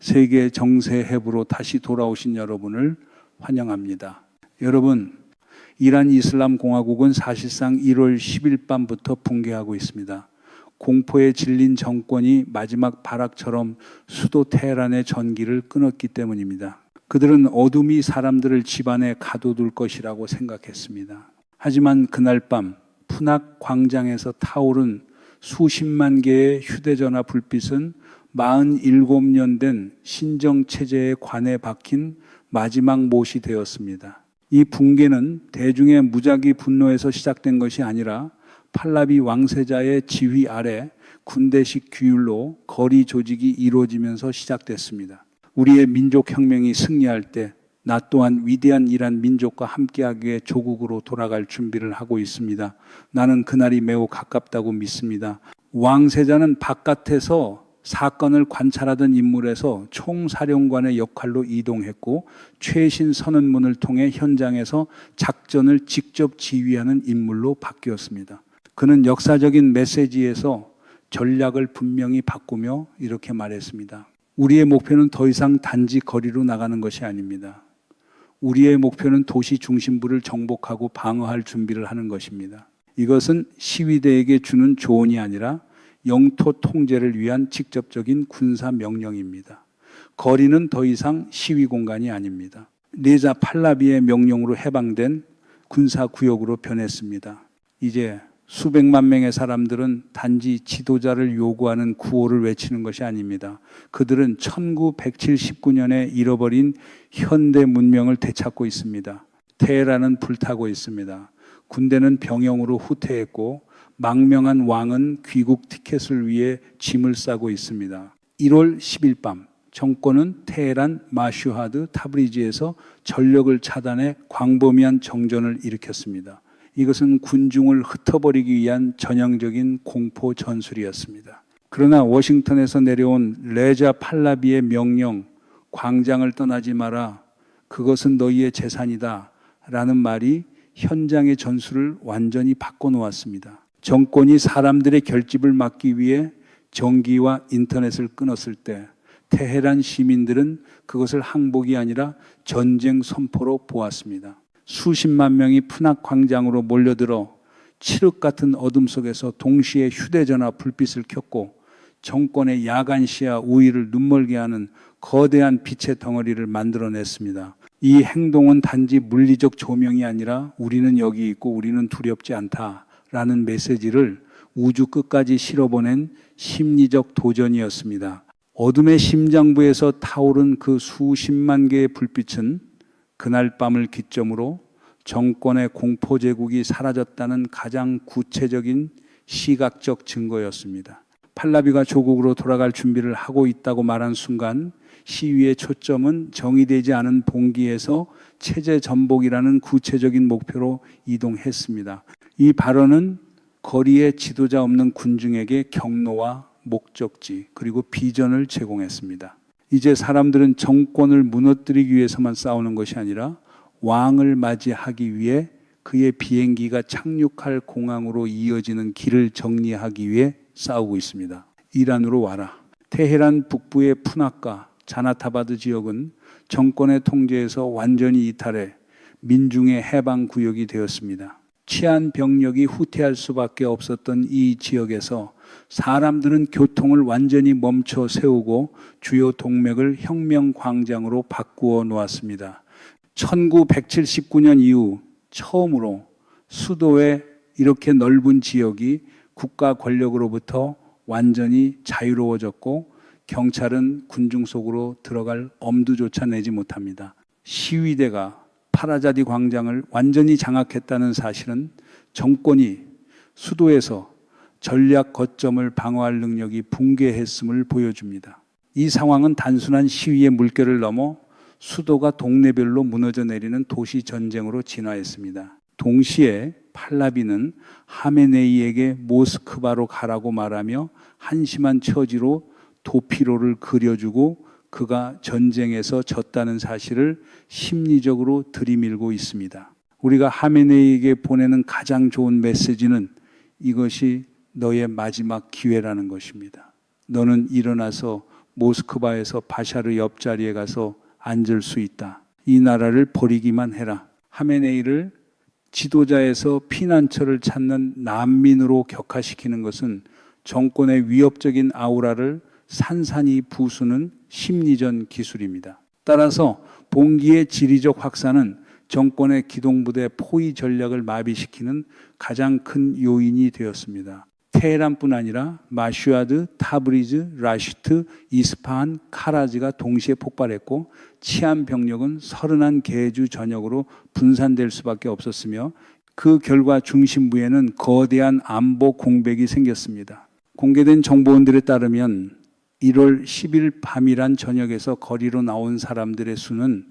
세계 정세 해부로 다시 돌아오신 여러분을 환영합니다. 여러분, 이란 이슬람 공화국은 사실상 1월 10일 밤부터 붕괴하고 있습니다. 공포에 질린 정권이 마지막 발악처럼 수도 테헤란의 전기를 끊었기 때문입니다. 그들은 어둠이 사람들을 집안에 가둬둘 것이라고 생각했습니다. 하지만 그날 밤 푸낙 광장에서 타오른 수십만 개의 휴대전화 불빛은 47년 된 신정체제의 관에 박힌 마지막 못이 되었습니다. 이 붕괴는 대중의 무작위 분노에서 시작된 것이 아니라 팔라비 왕세자의 지휘 아래 군대식 규율로 거리 조직이 이루어지면서 시작됐습니다. 우리의 민족혁명이 승리할 때 나 또한 위대한 이란 민족과 함께하기 위해 조국으로 돌아갈 준비를 하고 있습니다. 나는 그날이 매우 가깝다고 믿습니다. 왕세자는 바깥에서 사건을 관찰하던 인물에서 총사령관의 역할로 이동했고 최신 선언문을 통해 현장에서 작전을 직접 지휘하는 인물로 바뀌었습니다. 그는 역사적인 메시지에서 전략을 분명히 바꾸며 이렇게 말했습니다. 우리의 목표는 더 이상 단지 거리로 나가는 것이 아닙니다. 우리의 목표는 도시 중심부를 정복하고 방어할 준비를 하는 것입니다. 이것은 시위대에게 주는 조언이 아니라 영토 통제를 위한 직접적인 군사 명령입니다. 거리는 더 이상 시위 공간이 아닙니다. 레자 팔라비의 명령으로 해방된 군사구역으로 변했습니다. 이제 수백만 명의 사람들은 단지 지도자를 요구하는 구호를 외치는 것이 아닙니다. 그들은 1979년에 잃어버린 현대 문명을 되찾고 있습니다. 테헤란은 불타고 있습니다. 군대는 병영으로 후퇴했고 망명한 왕은 귀국 티켓을 위해 짐을 싸고 있습니다. 1월 10일 밤 정권은 테헤란 마슈하드 타브리지에서 전력을 차단해 광범위한 정전을 일으켰습니다. 이것은 군중을 흩어버리기 위한 전형적인 공포 전술이었습니다. 그러나 워싱턴에서 내려온 레자 팔라비의 명령, 광장을 떠나지 마라, 그것은 너희의 재산이다 라는 말이 현장의 전술을 완전히 바꿔놓았습니다. 정권이 사람들의 결집을 막기 위해 전기와 인터넷을 끊었을 때 테헤란 시민들은 그것을 항복이 아니라 전쟁 선포로 보았습니다. 수십만 명이 푸낙 광장으로 몰려들어 칠흑 같은 어둠 속에서 동시에 휴대전화 불빛을 켰고 정권의 야간 시야 우위를 눈멀게 하는 거대한 빛의 덩어리를 만들어냈습니다. 이 행동은 단지 물리적 조명이 아니라 우리는 여기 있고 우리는 두렵지 않다라는 메시지를 우주 끝까지 실어보낸 심리적 도전이었습니다. 어둠의 심장부에서 타오른 그 수십만 개의 불빛은 그날 밤을 기점으로 정권의 공포 제국이 사라졌다는 가장 구체적인 시각적 증거였습니다. 팔라비가 조국으로 돌아갈 준비를 하고 있다고 말한 순간 시위의 초점은 정의되지 않은 봉기에서 체제 전복이라는 구체적인 목표로 이동했습니다. 이 발언은 거리에 지도자 없는 군중에게 경로와 목적지 그리고 비전을 제공했습니다. 이제 사람들은 정권을 무너뜨리기 위해서만 싸우는 것이 아니라 왕을 맞이하기 위해 그의 비행기가 착륙할 공항으로 이어지는 길을 정리하기 위해 싸우고 있습니다. 이란으로 와라. 테헤란 북부의 푸낙과 자나타바드 지역은 정권의 통제에서 완전히 이탈해 민중의 해방 구역이 되었습니다. 치안 병력이 후퇴할 수밖에 없었던 이 지역에서 사람들은 교통을 완전히 멈춰 세우고 주요 동맥을 혁명 광장으로 바꾸어 놓았습니다. 1979년 이후 처음으로 수도의 이렇게 넓은 지역이 국가 권력으로부터 완전히 자유로워졌고 경찰은 군중 속으로 들어갈 엄두조차 내지 못합니다. 시위대가 파라자디 광장을 완전히 장악했다는 사실은 정권이 수도에서 전략 거점을 방어할 능력이 붕괴했음을 보여줍니다. 이 상황은 단순한 시위의 물결을 넘어 수도가 동네별로 무너져 내리는 도시 전쟁으로 진화했습니다. 동시에 팔라비는 하메네이에게 모스크바로 가라고 말하며 한심한 처지로 도피로를 그려주고 그가 전쟁에서 졌다는 사실을 심리적으로 들이밀고 있습니다. 우리가 하메네이에게 보내는 가장 좋은 메시지는 이것이 너의 마지막 기회라는 것입니다. 너는 일어나서 모스크바에서 바샤르 옆자리에 가서 앉을 수 있다. 이 나라를 버리기만 해라. 하메네이를 지도자에서 피난처를 찾는 난민으로 격화시키는 것은 정권의 위협적인 아우라를 산산이 부수는 심리전 기술입니다. 따라서 봉기의 지리적 확산은 정권의 기동부대 포위 전략을 마비시키는 가장 큰 요인이 되었습니다. 테헤란뿐 아니라 마슈아드, 타브리즈, 라슈트, 이스파한, 카라지가 동시에 폭발했고 치안 병력은 31개주 전역으로 분산될 수밖에 없었으며 그 결과 중심부에는 거대한 안보 공백이 생겼습니다. 공개된 정보원들에 따르면 1월 10일 밤이란 저녁에서 거리로 나온 사람들의 수는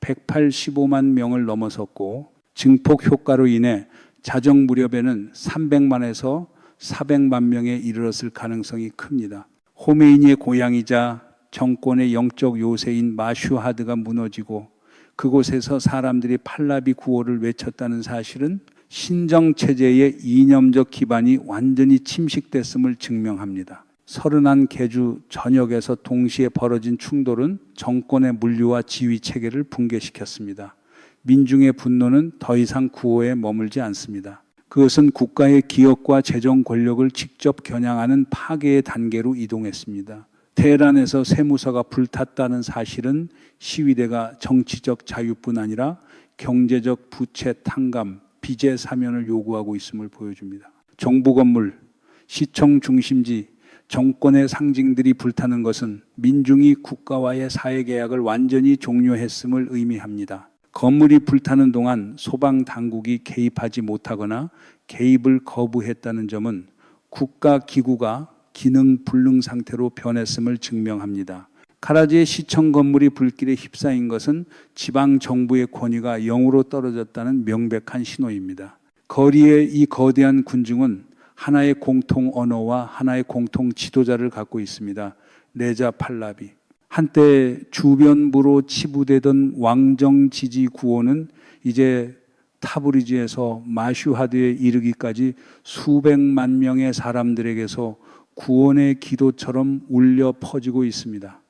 185만 명을 넘어섰고 증폭 효과로 인해 자정 무렵에는 300만에서 400만 명에 이르렀을 가능성이 큽니다. 호메이니의 고향이자 정권의 영적 요새인 마슈하드가 무너지고 그곳에서 사람들이 팔라비 구호를 외쳤다는 사실은 신정체제의 이념적 기반이 완전히 침식됐음을 증명합니다. 31개주 전역에서 동시에 벌어진 충돌은 정권의 물류와 지휘 체계를 붕괴시켰습니다. 민중의 분노는 더 이상 구호에 머물지 않습니다. 그것은 국가의 기업과 재정 권력을 직접 겨냥하는 파괴의 단계로 이동했습니다. 테헤란에서 세무서가 불탔다는 사실은 시위대가 정치적 자유뿐 아니라 경제적 부채 탕감, 빚의 사면을 요구하고 있음을 보여줍니다. 정부 건물, 시청 중심지, 정권의 상징들이 불타는 것은 민중이 국가와의 사회계약을 완전히 종료했음을 의미합니다. 건물이 불타는 동안 소방당국이 개입하지 못하거나 개입을 거부했다는 점은 국가기구가 기능 불능 상태로 변했음을 증명합니다. 카라지의 시청 건물이 불길에 휩싸인 것은 지방정부의 권위가 0으로 떨어졌다는 명백한 신호입니다. 거리의 이 거대한 군중은 하나의 공통 언어와 하나의 공통 지도자를 갖고 있습니다. 레자 팔라비. 한때 주변부로 치부되던 왕정 지지 구호는 이제 타브리즈에서 마슈하드에 이르기까지 수백만 명의 사람들에게서 구원의 기도처럼 울려 퍼지고 있습니다.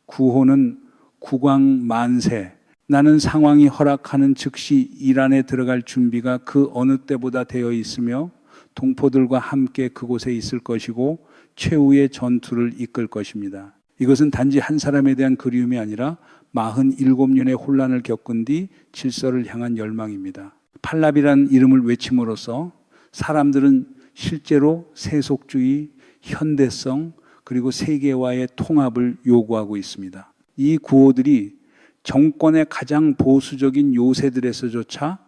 구호는 국왕 만세. 나는 상황이 허락하는 즉시 이란에 들어갈 준비가 그 어느 때보다 되어 있으며 동포들과 함께 그곳에 있을 것이고 최후의 전투를 이끌 것입니다. 이것은 단지 한 사람에 대한 그리움이 아니라 47년의 혼란을 겪은 뒤 질서를 향한 열망입니다. 팔라비란 이름을 외침으로써 사람들은 실제로 세속주의, 현대성, 그리고 세계와의 통합을 요구하고 있습니다. 이 구호들이 정권의 가장 보수적인 요새들에서조차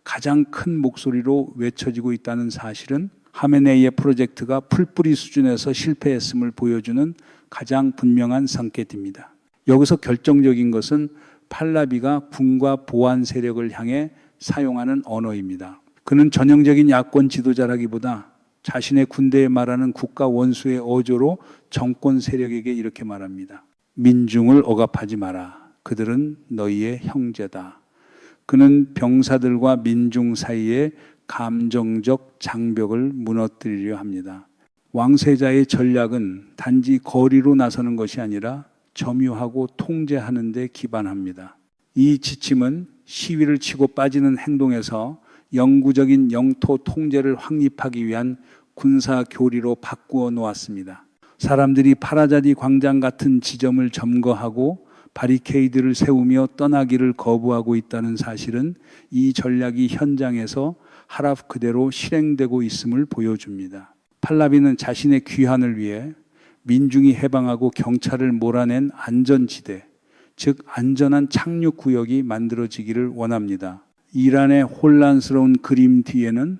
가장 큰 목소리로 외쳐지고 있다는 사실은 하메네이의 프로젝트가 풀뿌리 수준에서 실패했음을 보여주는 가장 분명한 상켓입니다. 여기서 결정적인 것은 팔라비가 군과 보안 세력을 향해 사용하는 언어입니다. 그는 전형적인 야권 지도자라기보다 자신의 군대에 말하는 국가 원수의 어조로 정권 세력에게 이렇게 말합니다. 민중을 억압하지 마라. 그들은 너희의 형제다. 그는 병사들과 민중 사이에 감정적 장벽을 무너뜨리려 합니다. 왕세자의 전략은 단지 거리로 나서는 것이 아니라 점유하고 통제하는 데 기반합니다. 이 지침은 시위를 치고 빠지는 행동에서 영구적인 영토 통제를 확립하기 위한 군사 교리로 바꾸어 놓았습니다. 사람들이 파라자디 광장 같은 지점을 점거하고 바리케이드를 세우며 떠나기를 거부하고 있다는 사실은 이 전략이 현장에서 하랍 그대로 실행되고 있음을 보여줍니다. 팔라비는 자신의 귀환을 위해 민중이 해방하고 경찰을 몰아낸 안전지대, 즉 안전한 착륙구역이 만들어지기를 원합니다. 이란의 혼란스러운 그림 뒤에는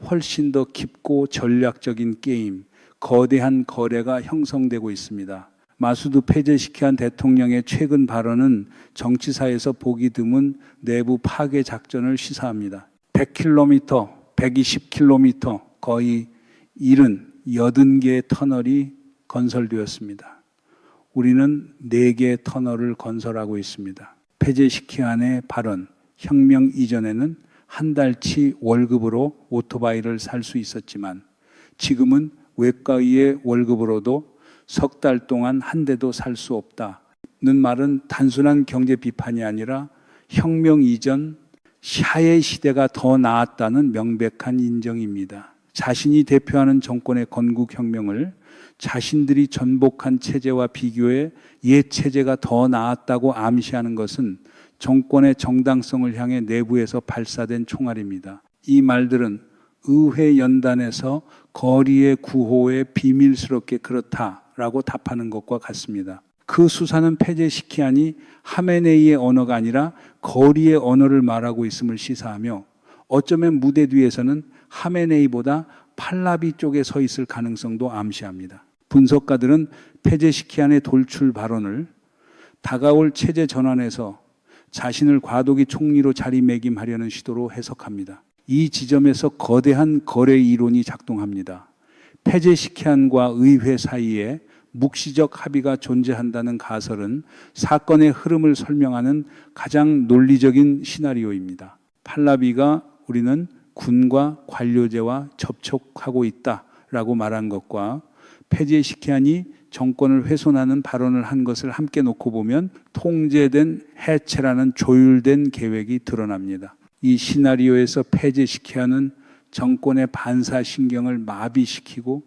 훨씬 더 깊고 전략적인 게임, 거대한 거래가 형성되고 있습니다. 마수드 페제시키안 대통령의 최근 발언은 정치사에서 보기 드문 내부 파괴 작전을 시사합니다. 100km, 120km, 거의 80개의 터널이 건설되었습니다. 우리는 4개의 터널을 건설하고 있습니다. 페제시키안의 발언, 혁명 이전에는 한 달치 월급으로 오토바이를 살 수 있었지만 지금은 외과의의 월급으로도 석 달 동안 한 대도 살 수 없다는 말은 단순한 경제 비판이 아니라 혁명 이전 샤의 시대가 더 나았다는 명백한 인정입니다. 자신이 대표하는 정권의 건국혁명을 자신들이 전복한 체제와 비교해 옛 체제가 더 나았다고 암시하는 것은 정권의 정당성을 향해 내부에서 발사된 총알입니다. 이 말들은 의회 연단에서 거리의 구호에 비밀스럽게 그렇다라고 답하는 것과 같습니다. 그 수사는 페제시키안이 하메네이의 언어가 아니라 거리의 언어를 말하고 있음을 시사하며 어쩌면 무대 뒤에서는 하메네이보다 팔라비 쪽에 서 있을 가능성도 암시합니다. 분석가들은 페제시키안의 돌출 발언을 다가올 체제 전환에서 자신을 과도기 총리로 자리매김하려는 시도로 해석합니다. 이 지점에서 거대한 거래 이론이 작동합니다. 페제시키안과 의회 사이에 묵시적 합의가 존재한다는 가설은 사건의 흐름을 설명하는 가장 논리적인 시나리오입니다. 팔라비가 우리는 군과 관료제와 접촉하고 있다라고 말한 것과 페제시키안이 정권을 훼손하는 발언을 한 것을 함께 놓고 보면 통제된 해체라는 조율된 계획이 드러납니다. 이 시나리오에서 페제시키안은 정권의 반사신경을 마비시키고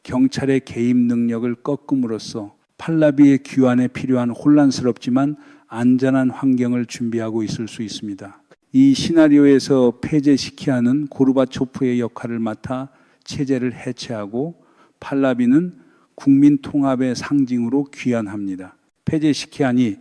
경찰의 개입 능력을 꺾음으로써 팔라비의 귀환에 필요한 혼란스럽지만 안전한 환경을 준비하고 있을 수 있습니다. 이 시나리오에서 페제시키안은 고르바초프의 역할을 맡아 체제를 해체하고 팔라비는 국민 통합의 상징으로 귀환합니다. 페제시키안이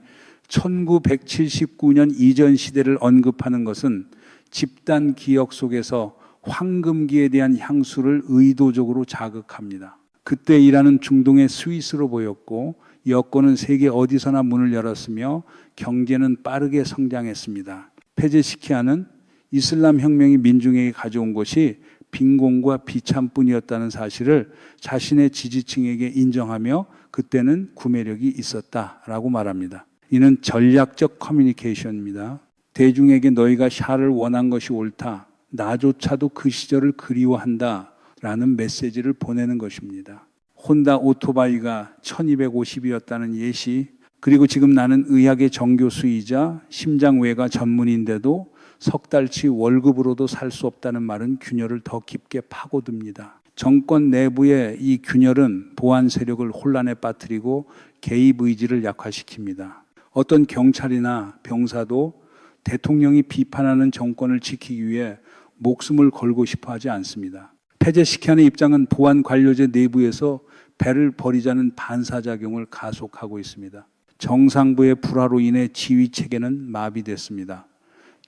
1979년 이전 시대를 언급하는 것은 집단 기억 속에서 황금기에 대한 향수를 의도적으로 자극합니다. 그때 이란은 중동의 스위스로 보였고 여권은 세계 어디서나 문을 열었으며 경제는 빠르게 성장했습니다. 페제시키안은 이슬람 혁명이 민중에게 가져온 것이 빈곤과 비참뿐이었다는 사실을 자신의 지지층에게 인정하며 그때는 구매력이 있었다라고 말합니다. 이는 전략적 커뮤니케이션입니다. 대중에게 너희가 샤를 원한 것이 옳다. 나조차도 그 시절을 그리워한다라는 메시지를 보내는 것입니다. 혼다 오토바이가 1250이었다는 예시, 그리고 지금 나는 의학의 정교수이자 심장외과 전문인데도 석 달치 월급으로도 살 수 없다는 말은 균열을 더 깊게 파고듭니다. 정권 내부의 이 균열은 보안 세력을 혼란에 빠뜨리고 개입 의지를 약화시킵니다. 어떤 경찰이나 병사도 대통령이 비판하는 정권을 지키기 위해 목숨을 걸고 싶어 하지 않습니다. 페제시키안의 입장은 보안 관료제 내부에서 배를 버리자는 반사작용을 가속하고 있습니다. 정상부의 불화로 인해 지휘 체계는 마비됐습니다.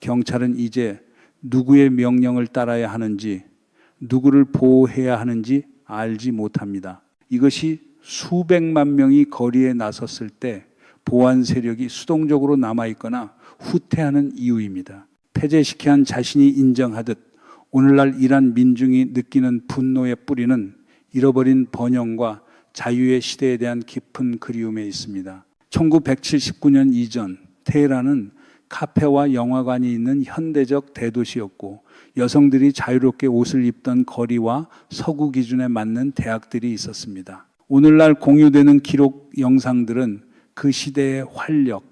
경찰은 이제 누구의 명령을 따라야 하는지, 누구를 보호해야 하는지 알지 못합니다. 이것이 수백만 명이 거리에 나섰을 때 보안 세력이 수동적으로 남아있거나 후퇴하는 이유입니다. 페제시키안 자신이 인정하듯 오늘날 이란 민중이 느끼는 분노의 뿌리는 잃어버린 번영과 자유의 시대에 대한 깊은 그리움에 있습니다. 1979년 이전 테헤란은 카페와 영화관이 있는 현대적 대도시였고 여성들이 자유롭게 옷을 입던 거리와 서구 기준에 맞는 대학들이 있었습니다. 오늘날 공유되는 기록 영상들은 그 시대의 활력,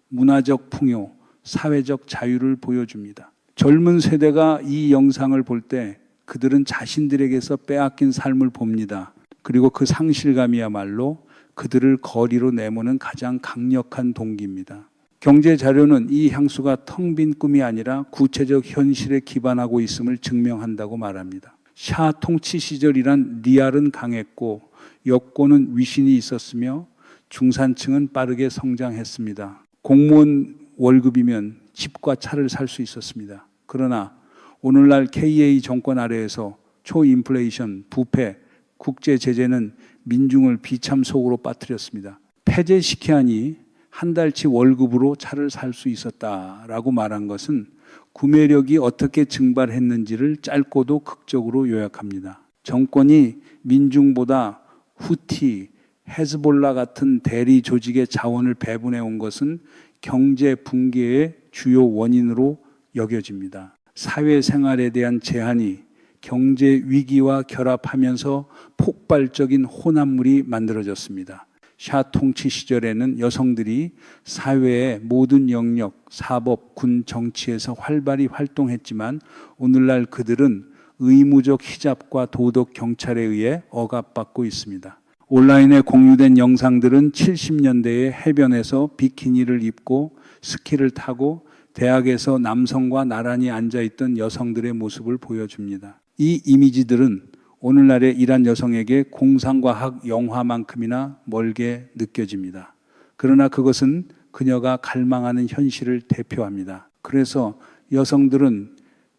문화적 풍요, 사회적 자유를 보여줍니다. 젊은 세대가 이 영상을 볼 때 그들은 자신들에게서 빼앗긴 삶을 봅니다. 그리고 그 상실감이야말로 그들을 거리로 내모는 가장 강력한 동기입니다. 경제 자료는 이 향수가 텅 빈 꿈이 아니라 구체적 현실에 기반하고 있음을 증명한다고 말합니다. 샤 통치 시절 이란 리알은 강했고 여권은 위신이 있었으며 중산층은 빠르게 성장했습니다. 공무원 월급이면 집과 차를 살 수 있었습니다. 그러나 오늘날 KA 정권 아래에서 초인플레이션, 부패, 국제 제재는 민중을 비참 속으로 빠뜨렸습니다. 페제시키안이 한 달치 월급으로 차를 살 수 있었다라고 말한 것은 구매력이 어떻게 증발했는지를 짧고도 극적으로 요약합니다. 정권이 민중보다 후티, 헤즈볼라 같은 대리 조직의 자원을 배분해 온 것은 경제 붕괴의 주요 원인으로 여겨집니다. 사회생활에 대한 제한이 경제 위기와 결합하면서 폭발적인 혼합물이 만들어졌습니다. 샤 통치 시절에는 여성들이 사회의 모든 영역, 사법, 군, 정치에서 활발히 활동했지만 오늘날 그들은 의무적 히잡과 도덕 경찰에 의해 억압받고 있습니다. 온라인에 공유된 영상들은 70년대에 해변에서 비키니를 입고 스키를 타고 대학에서 남성과 나란히 앉아있던 여성들의 모습을 보여줍니다. 이 이미지들은 오늘날의 이란 여성에게 공상과학 영화만큼이나 멀게 느껴집니다. 그러나 그것은 그녀가 갈망하는 현실을 대표합니다. 그래서 여성들은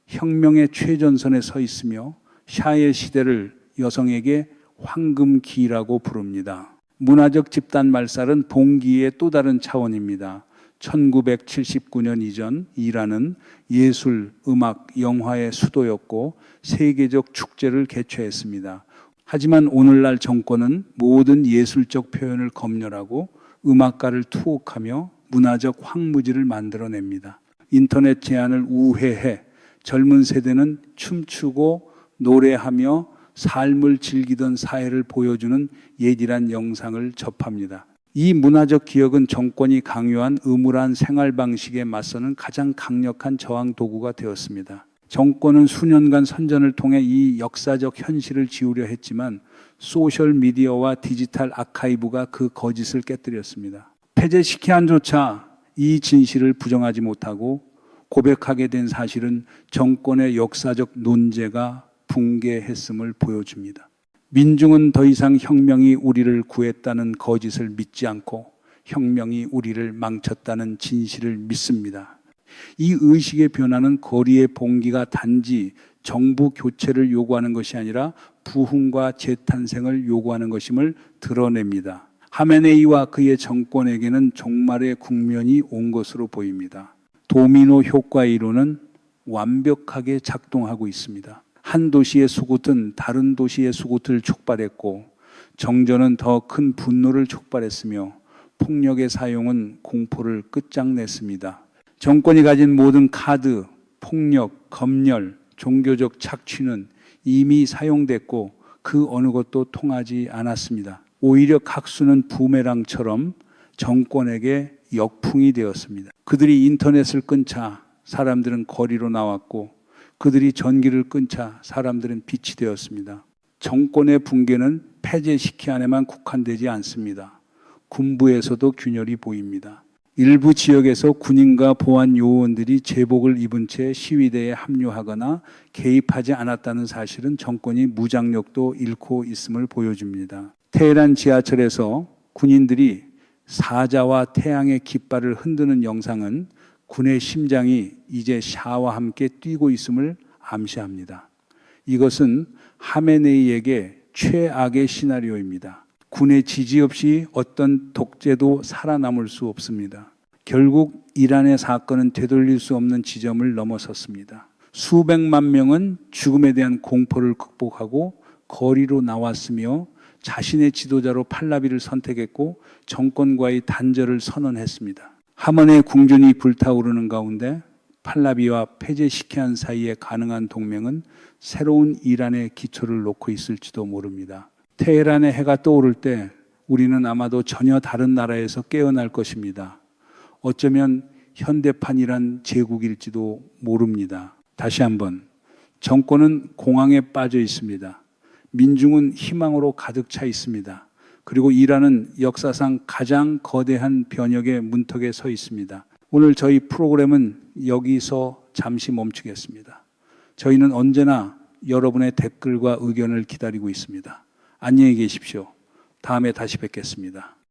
혁명의 최전선에 서 있으며 샤의 시대를 여성에게 황금기라고 부릅니다. 문화적 집단 말살은 봉기의 또 다른 차원입니다. 1979년 이전 이란은 예술, 음악, 영화의 수도였고 세계적 축제를 개최했습니다. 하지만 오늘날 정권은 모든 예술적 표현을 검열하고 음악가를 투옥하며 문화적 황무지를 만들어냅니다. 인터넷 제한을 우회해 젊은 세대는 춤추고 노래하며 삶을 즐기던 사회를 보여주는 예질한 영상을 접합니다. 이 문화적 기억은 정권이 강요한 음울한 생활 방식에 맞서는 가장 강력한 저항 도구가 되었습니다. 정권은 수년간 선전을 통해 이 역사적 현실을 지우려 했지만 소셜미디어와 디지털 아카이브가 그 거짓을 깨뜨렸습니다. 페제시키안조차 이 진실을 부정하지 못하고 고백하게 된 사실은 정권의 역사적 논제가 붕괴했음을 보여줍니다. 민중은 더 이상 혁명이 우리를 구했다는 거짓을 믿지 않고 혁명이 우리를 망쳤다는 진실을 믿습니다. 이 의식의 변화는 거리의 봉기가 단지 정부 교체를 요구하는 것이 아니라 부흥과 재탄생을 요구하는 것임을 드러냅니다. 하메네이와 그의 정권에게는 종말의 국면이 온 것으로 보입니다. 도미노 효과의 이론은 완벽하게 작동하고 있습니다. 한 도시의 수굿은 다른 도시의 수굿을 촉발했고 정전은 더 큰 분노를 촉발했으며 폭력의 사용은 공포를 끝장냈습니다. 정권이 가진 모든 카드, 폭력, 검열, 종교적 착취는 이미 사용됐고 그 어느 것도 통하지 않았습니다. 오히려 각수는 부메랑처럼 정권에게 역풍이 되었습니다. 그들이 인터넷을 끊자 사람들은 거리로 나왔고 그들이 전기를 끊자 사람들은 빛이 되었습니다. 정권의 붕괴는 폐제시키 안에만 국한되지 않습니다. 군부에서도 균열이 보입니다. 일부 지역에서 군인과 보안 요원들이 제복을 입은 채 시위대에 합류하거나 개입하지 않았다는 사실은 정권이 무장력도 잃고 있음을 보여줍니다. 테헤란 지하철에서 군인들이 사자와 태양의 깃발을 흔드는 영상은 군의 심장이 이제 샤와 함께 뛰고 있음을 암시합니다. 이것은 하메네이에게 최악의 시나리오입니다. 군의 지지 없이 어떤 독재도 살아남을 수 없습니다. 결국 이란의 사건은 되돌릴 수 없는 지점을 넘어섰습니다. 수백만 명은 죽음에 대한 공포를 극복하고 거리로 나왔으며 자신의 지도자로 팔라비를 선택했고 정권과의 단절을 선언했습니다. 하만의 궁전이 불타오르는 가운데 팔라비와 페제시키안 사이에 가능한 동맹은 새로운 이란의 기초를 놓고 있을지도 모릅니다. 테헤란의 해가 떠오를 때 우리는 아마도 전혀 다른 나라에서 깨어날 것입니다. 어쩌면 현대판이란 제국일지도 모릅니다. 다시 한번 정권은 공황에 빠져 있습니다. 민중은 희망으로 가득 차 있습니다. 그리고 이란은 역사상 가장 거대한 변혁의 문턱에 서 있습니다. 오늘 저희 프로그램은 여기서 잠시 멈추겠습니다. 저희는 언제나 여러분의 댓글과 의견을 기다리고 있습니다. 안녕히 계십시오. 다음에 다시 뵙겠습니다.